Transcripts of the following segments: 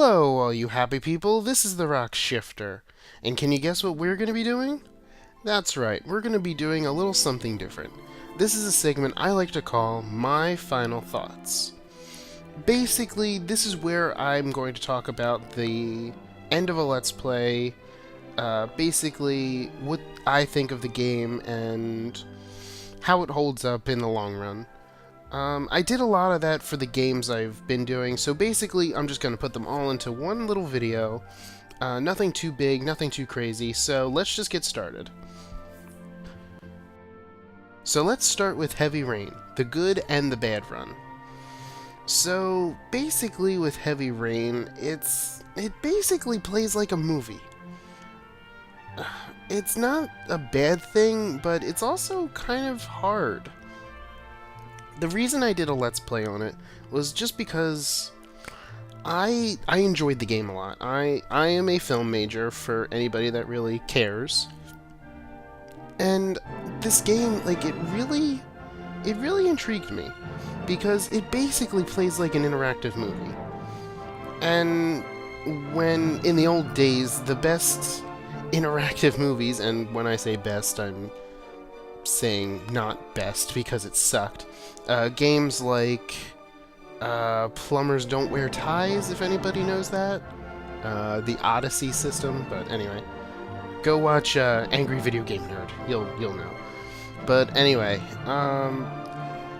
Hello, all you happy people. This is the Rock Shifter. And can you guess what we're going to be doing? That's right, we're going to be doing a little something different. This is a segment I like to call My Final Thoughts. Basically, this is where I'm going to talk about the end of a Let's Play, basically what I think of the game and how it holds up in the long run. I did a lot of that for the games I've been doing, so basically I'm just going to put them all into one little video. Nothing too big, nothing too crazy, so let's just get started. So let's start with Heavy Rain, the good and the bad run. So basically with Heavy Rain, it basically plays like a movie. It's not a bad thing, but it's also kind of hard. The reason I did a Let's Play on it was just because I enjoyed the game a lot. I am a film major, for anybody that really cares. And this game, like, it really intrigued me, because it basically plays like an interactive movie. And when, in the old days, the best interactive movies, and when I say best, I'm saying not best because it sucked, games like Plumbers Don't Wear Ties, if anybody knows that, the Odyssey system, but anyway, go watch Angry Video Game Nerd, you'll know. But anyway,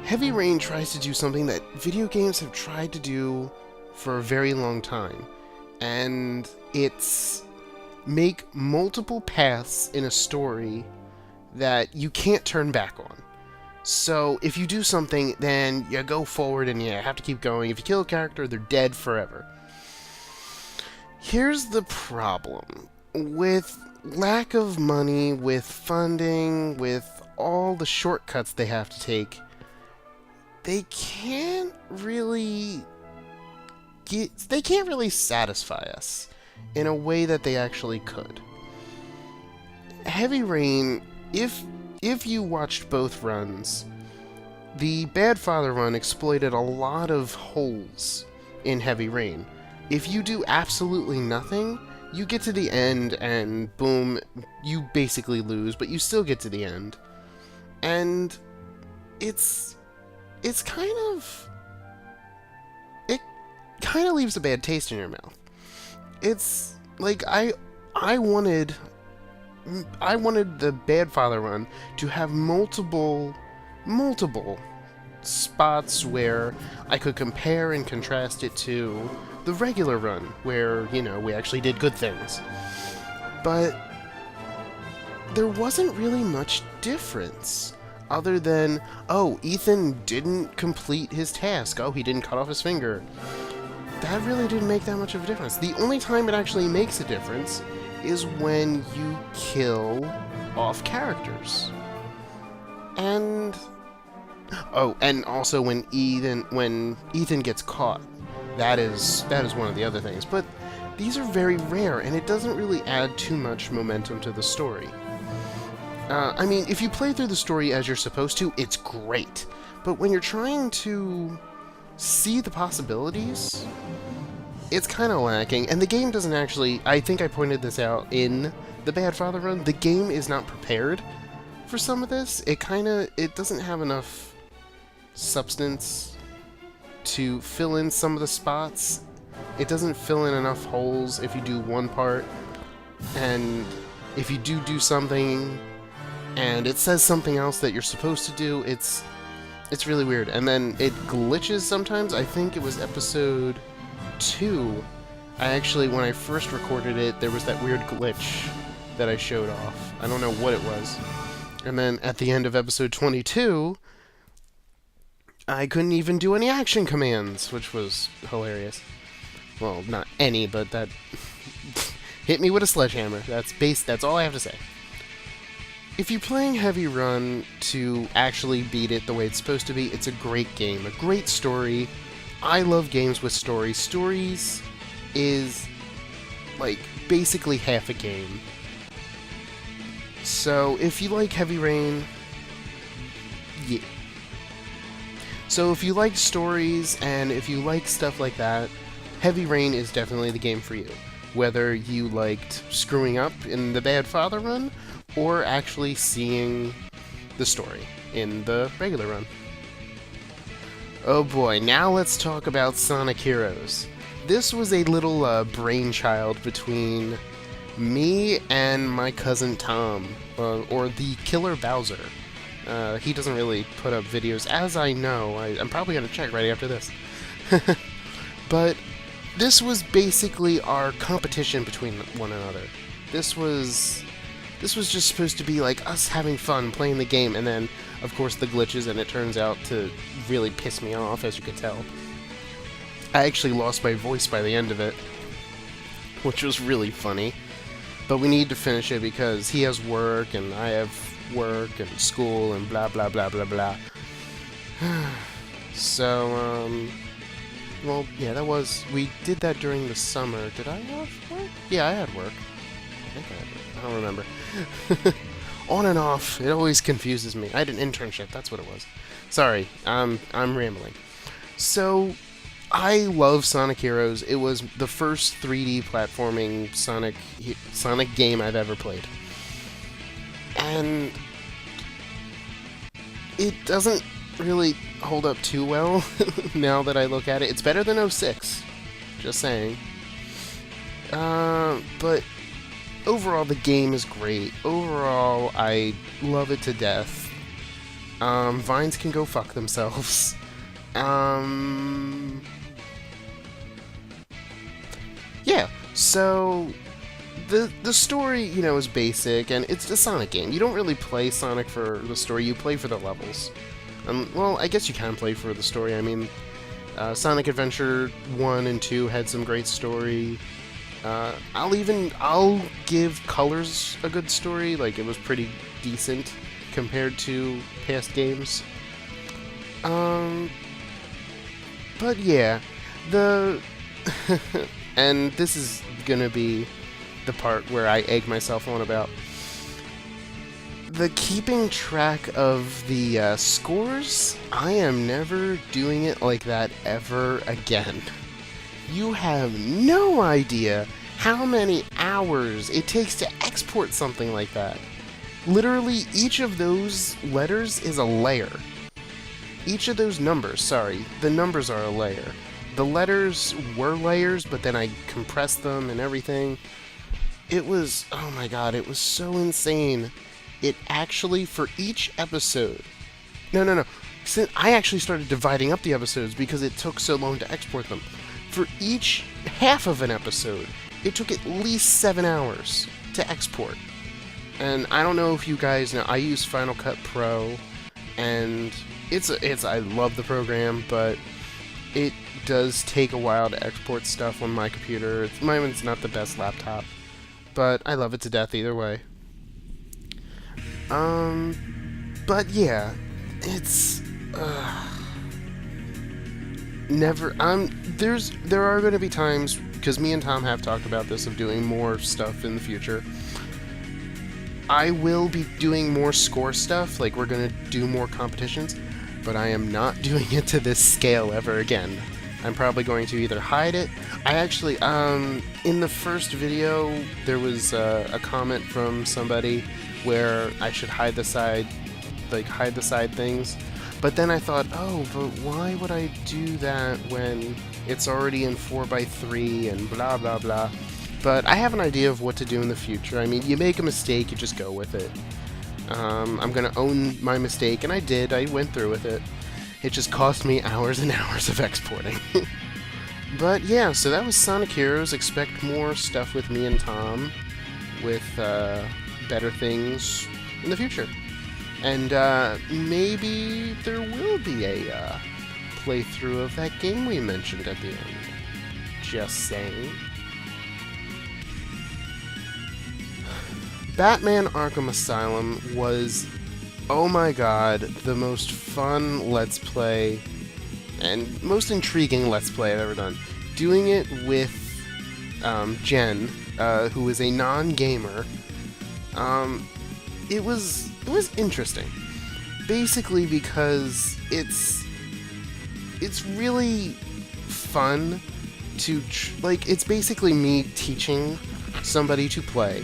Heavy Rain tries to do something that video games have tried to do for a very long time, and it's make multiple paths in a story that you can't turn back on. So if you do something, then you go forward and you have to keep going. If you kill a character, they're dead forever. Here's the problem. With lack of money, with funding, with all the shortcuts they have to take, they can't really satisfy us in a way that they actually could. Heavy Rain, if you watched both runs, the Bad Father run exploited a lot of holes in Heavy Rain. If you do absolutely nothing, you get to the end and boom, you basically lose, but you still get to the end. And it kind of leaves a bad taste in your mouth. It's like I wanted the Bad Father run to have multiple spots where I could compare and contrast it to the regular run, where, you know, we actually did good things. But there wasn't really much difference, other than, oh, Ethan didn't complete his task, oh, he didn't cut off his finger. That really didn't make that much of a difference. The only time it actually makes a difference is when you kill off characters. And oh, and also when Ethan gets caught. That is one of the other things. But these are very rare, and it doesn't really add too much momentum to the story. I mean, if you play through the story as you're supposed to, it's great. But when you're trying to see the possibilities, it's kind of lacking, and the game doesn't actually, I think I pointed this out in the Bad Father run, the game is not prepared for some of this. It doesn't have enough substance to fill in some of the spots. It doesn't fill in enough holes if you do one part, and if you do something and it says something else that you're supposed to do, it's really weird. And then it glitches sometimes. I think it was episode 2, when I first recorded it, there was that weird glitch that I showed off. I don't know what it was. And then at the end of episode 22, I couldn't even do any action commands, which was hilarious. Well, not any, but that hit me with a sledgehammer. That's all I have to say. If you're playing Heavy Run to actually beat it the way it's supposed to be, it's a great game, a great story. I love games with stories. Stories is, like, basically half a game. So, if you like Heavy Rain, yeah. So if you like stories, and if you like stuff like that, Heavy Rain is definitely the game for you. Whether you liked screwing up in the Bad Father run, or actually seeing the story in the regular run. Oh boy, now let's talk about Sonic Heroes. This was a little brainchild between me and my cousin Tom, or the Killer Bowser. He doesn't really put up videos, as I know. I'm probably going to check right after this. But this was basically our competition between one another. This was just supposed to be like us having fun playing the game, and then, of course, the glitches, and it turns out to really piss me off, as you could tell. I actually lost my voice by the end of it, which was really funny. But we need to finish it because he has work, and I have work, and school, and blah blah blah blah blah. So, well, yeah, we did that during the summer. Did I have work? Yeah, I had work. I think I had work. I don't remember. On and off. It always confuses me. I had an internship. That's what it was. Sorry, I'm rambling. So, I love Sonic Heroes. It was the first 3D platforming Sonic game I've ever played. And it doesn't really hold up too well now that I look at it. It's better than 06. Just saying. But overall, the game is great. Overall, I love it to death. Vines can go fuck themselves. Yeah, so the story, is basic, and it's a Sonic game. You don't really play Sonic for the story, you play for the levels. Well, I guess you can play for the story. I mean, Sonic Adventure 1 and 2 had some great story. I'll give Colors a good story. Like, it was pretty decent compared to past games. But yeah, and this is gonna be the part where I egg myself on about the keeping track of the scores. I am never doing it like that ever again. You have no idea how many hours it takes to export something like that. Literally, each of those letters is a layer. Each of those numbers, sorry, the numbers are a layer. The letters were layers, but then I compressed them and everything. It was, oh my god, it was so insane. It actually, for each episode... No. I actually started dividing up the episodes because it took so long to export them. For each half of an episode, it took at least 7 hours to export. And I don't know if you guys know, I use Final Cut Pro, and I love the program, but it does take a while to export stuff on my computer. Mine's not the best laptop, but I love it to death either way. But yeah, it's there are going to be times, because me and Tom have talked about this, of doing more stuff in the future. I will be doing more score stuff, like we're going to do more competitions, but I am not doing it to this scale ever again. I'm probably going to either hide it. I actually, in the first video, there was a comment from somebody where I should hide the side things. But then I thought, oh, but why would I do that when it's already in 4x3 and blah blah blah. But I have an idea of what to do in the future. I mean, you make a mistake, you just go with it. I'm gonna own my mistake, and I did. I went through with it. It just cost me hours and hours of exporting. But yeah, so that was Sonic Heroes. Expect more stuff with me and Tom, with better things in the future. And maybe there will be a playthrough of that game we mentioned at the end. Just saying. Batman Arkham Asylum was, oh my god, the most fun Let's Play and most intriguing Let's Play I've ever done. Doing it with Jen, who is a non-gamer, it was interesting. Basically because it's really fun like, it's basically me teaching somebody to play.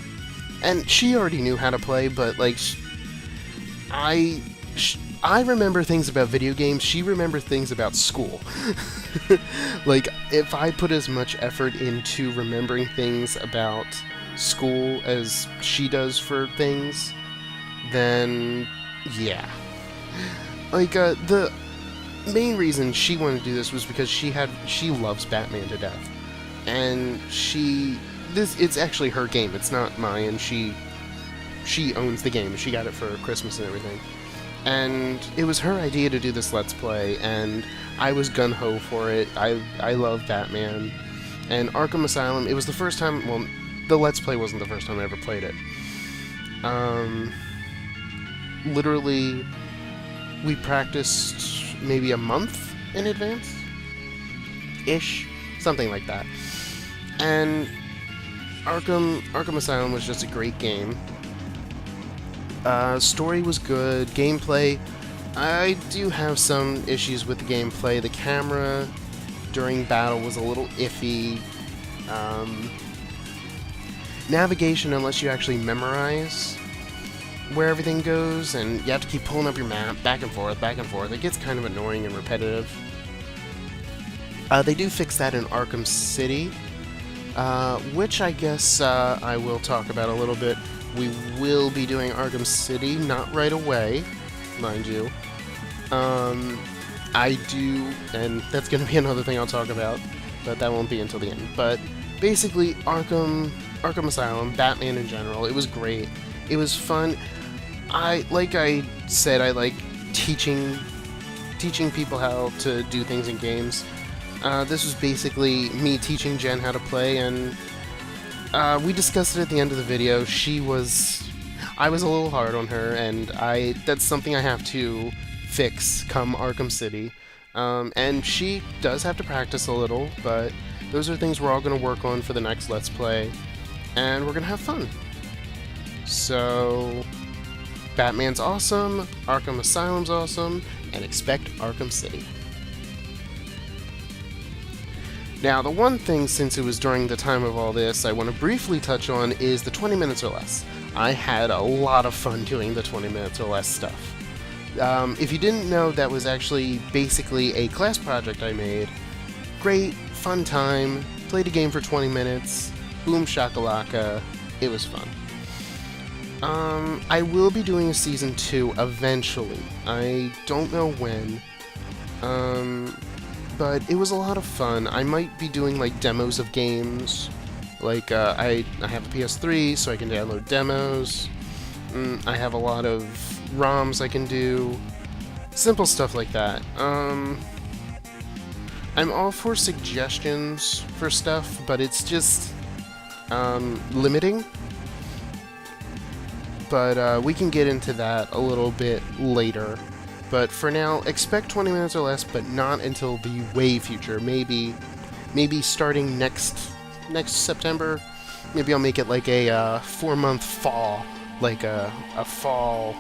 And she already knew how to play, but, like, I remember things about video games, she remembers things about school. Like, if I put as much effort into remembering things about school as she does for things, then, yeah. Like, the main reason she wanted to do this was because she loves Batman to death. And it's actually her game, it's not mine. She owns the game. She got it for Christmas and everything. And it was her idea to do this Let's Play, and I was gung-ho for it. I love Batman. And Arkham Asylum, it was the first time, well, the Let's Play wasn't the first time I ever played it. Literally, we practiced maybe a month in advance-ish, something like that. And Arkham Asylum was just a great game. Story was good. Gameplay, I do have some issues with the gameplay. The camera during battle was a little iffy. Navigation, unless you actually memorize where everything goes, and you have to keep pulling up your map back and forth, it gets kind of annoying and repetitive. They do fix that in Arkham City, which I guess I will talk about a little bit. We will be doing Arkham City, not right away, mind you. I do, and that's going to be another thing I'll talk about, but that won't be until the end. But basically, Arkham Asylum, Batman in general, it was great. It was fun. Like I said, I like teaching people how to do things in games. This was basically me teaching Jen how to play, and we discussed it at the end of the video. I was a little hard on her, and that's something I have to fix come Arkham City. And she does have to practice a little, but those are things we're all going to work on for the next Let's Play, and we're going to have fun. So, Batman's awesome, Arkham Asylum's awesome, and expect Arkham City. Now, the one thing, since it was during the time of all this, I want to briefly touch on is the 20 minutes or less. I had a lot of fun doing the 20 minutes or less stuff. If you didn't know, that was actually basically a class project I made. Great, fun time, played a game for 20 minutes, boom shakalaka, it was fun. I will be doing a Season 2 eventually. I don't know when. But it was a lot of fun. I might be doing, like, demos of games. Like, I have a PS3, so I can download demos. I have a lot of ROMs I can do. Simple stuff like that. I'm all for suggestions for stuff, but it's just, limiting. But, we can get into that a little bit later. But for now, expect 20 minutes or less, but not until the way future. Maybe starting next September. Maybe I'll make it like a 4-month fall, like a fall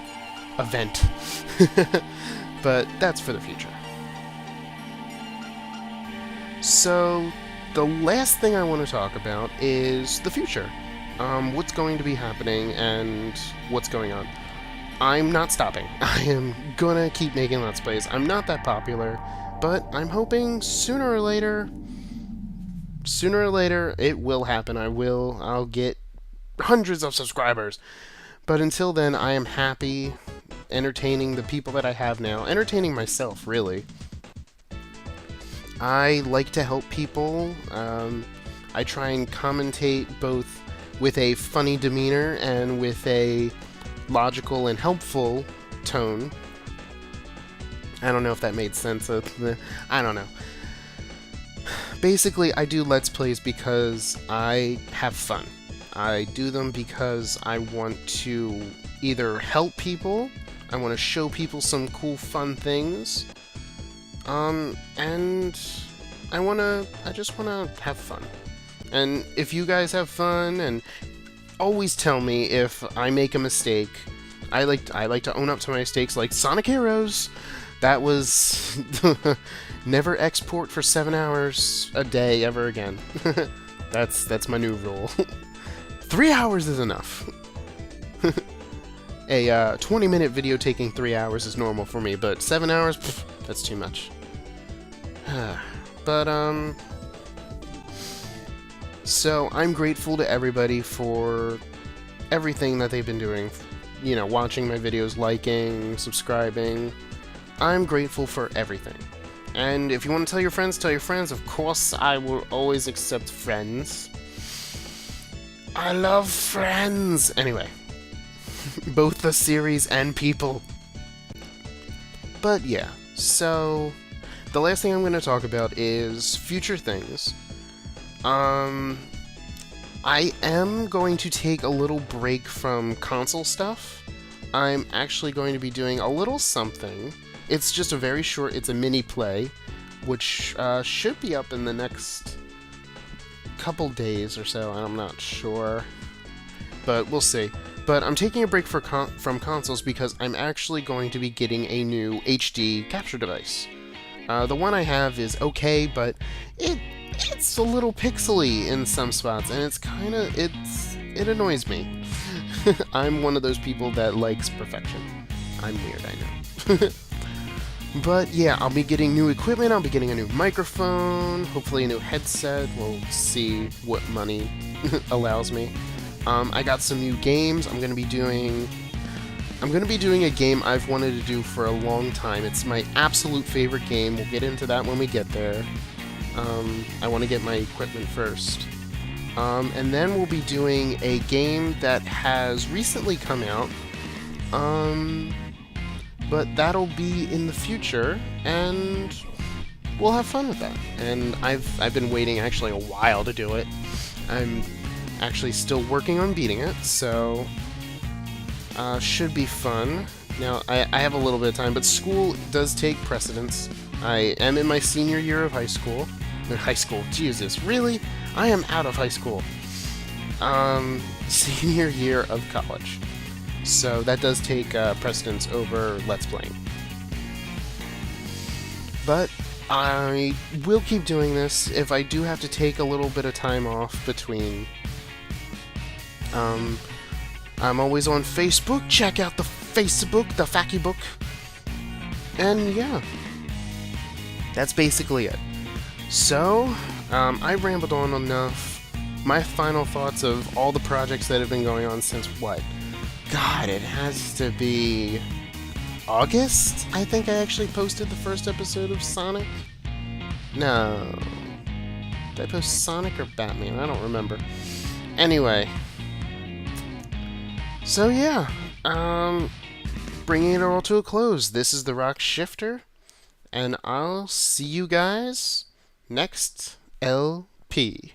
event. But that's for the future. So the last thing I want to talk about is the future. What's going to be happening and what's going on. I'm not stopping. I am gonna keep making Let's Plays. I'm not that popular, but I'm hoping sooner or later it will happen. I'll get hundreds of subscribers. But until then, I am happy entertaining the people that I have now, entertaining myself, really. I like to help people. I try and commentate both with a funny demeanor and with a logical and helpful tone. I don't know if that made sense. I don't know. Basically, I do Let's Plays because I have fun. I do them because I want to either help people, I want to show people some cool, fun things, and I just want to have fun. And if you guys have fun, and always tell me if I make a mistake. I like to own up to my mistakes, like Sonic Heroes. That was never export for 7 hours a day ever again. That's my new rule. 3 hours is enough. A 20-minute video taking 3 hours is normal for me, but 7 hours, pff, that's too much. But so I'm grateful to everybody for everything that they've been doing. You know, watching my videos, liking, subscribing. I'm grateful for everything. And if you want to tell your friends, tell your friends. Of course, I will always accept friends. I love friends! Anyway. Both the series and people. But yeah, so the last thing I'm going to talk about is future things. I am going to take a little break from console stuff. I'm actually going to be doing a little something. It's just a very short, it's a mini play, which should be up in the next couple days or so, I'm not sure. But we'll see. But I'm taking a break from consoles because I'm actually going to be getting a new HD capture device. The one I have is okay, but it's a little pixely in some spots, and it annoys me. I'm one of those people that likes perfection. I'm weird, I know. But yeah, I'll be getting new equipment, I'll be getting a new microphone, hopefully a new headset, we'll see what money allows me. I got some new games. I'm gonna be doing a game I've wanted to do for a long time. It's my absolute favorite game. We'll get into that when we get there. I want to get my equipment first. And then we'll be doing a game that has recently come out. But that'll be in the future, and we'll have fun with that. And I've been waiting actually a while to do it. I'm actually still working on beating it, so should be fun. Now, I have a little bit of time, but school does take precedence. I am in my senior year of high school. High school, Jesus, really? I am out of high school. Senior year of college. So that does take precedence over Let's Playing. But I will keep doing this. If I do have to take a little bit of time off between... I'm always on Facebook. Check out the Facebook, the Facky Book. And yeah, that's basically it. So, I rambled on enough. My final thoughts of all the projects that have been going on since what? God, it has to be August? I think I actually posted the first episode of Sonic. No. Did I post Sonic or Batman? I don't remember. Anyway. So yeah, bringing it all to a close. This is the Rock Shifter, and I'll see you guys next LP.